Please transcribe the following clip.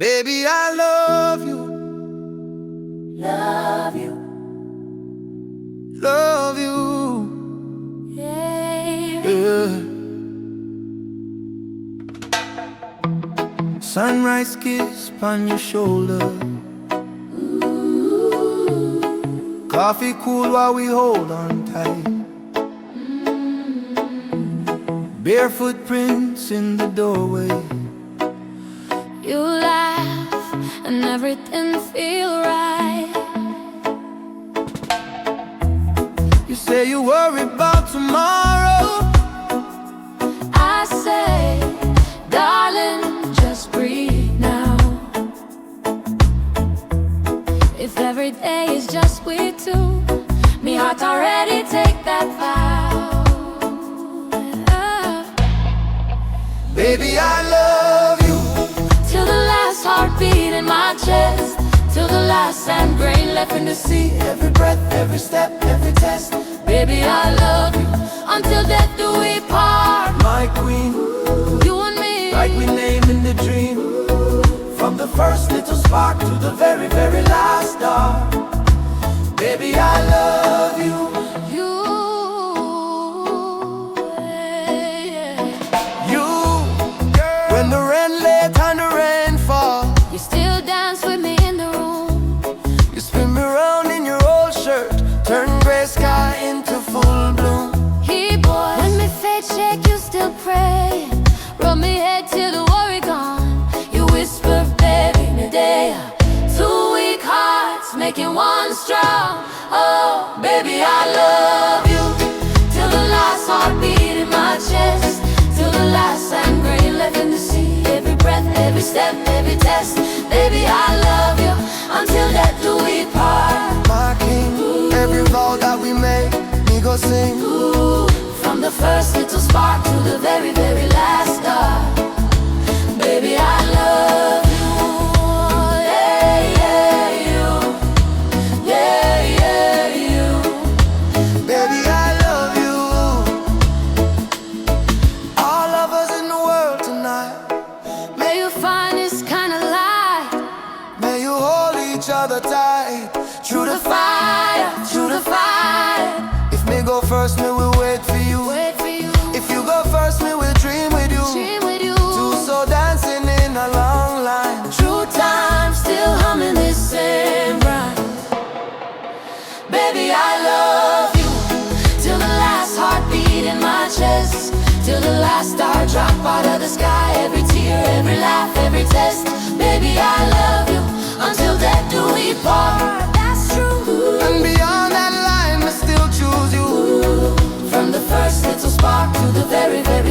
Baby, I love you, Love you, love you, yeah. yeah. Sunrise kiss on your shoulder, coffee cool while we hold on tight. Barefoot prints in the doorway. You laugh and everything feel right. You say you worry about tomorrow. I say, darling, just breathe now. If every day is just we two, me heart already take that vow. Baby, I love you, Till the last heartbeat in my chest, till the last sand grain left in the sea. every breath, every step, every test. Baby, I love you until death do we part. My queen, You and me, like we named in the dream. From the first little spark to the very, very last star. Baby, I love you. you, yeah. You, when the rain late and the rain fall, You still dance with me in the room. you spin me around in your old shirt, turn gray sky into full bloom. Hey boy, when me fate shake, you still pray. Rub me head till the worry gone. You whisper, baby, me there. Two weak hearts making one strong. Oh, baby, I love you till the last heartbeat in my chest, till the last sand grain left in the sea. Every breath, every step, every test. Baby, I love you until death do we part. My king, every vow that we make, me go sing. Ooh, from the first little spark to the very, very last star. Baby, I love you. Yeah, yeah, you. Yeah, yeah, you. Baby, I love you. All of us in the world tonight. May you find this kind of light May you hold each other tight through the fire, through the fire. If me go first, me will wait for you. Wait for you, If you go first, me will dream with you. dream with you. Two so dancing in a long line. True time, still humming this same rhyme. Baby, I love you till the last heartbeat in my chest, till the last star drop out of the sky. Every tear, every laugh, every test. Baby, I love you until death do we part. That's true. And beyond that line, me still choose you. From the first little spark to the very, very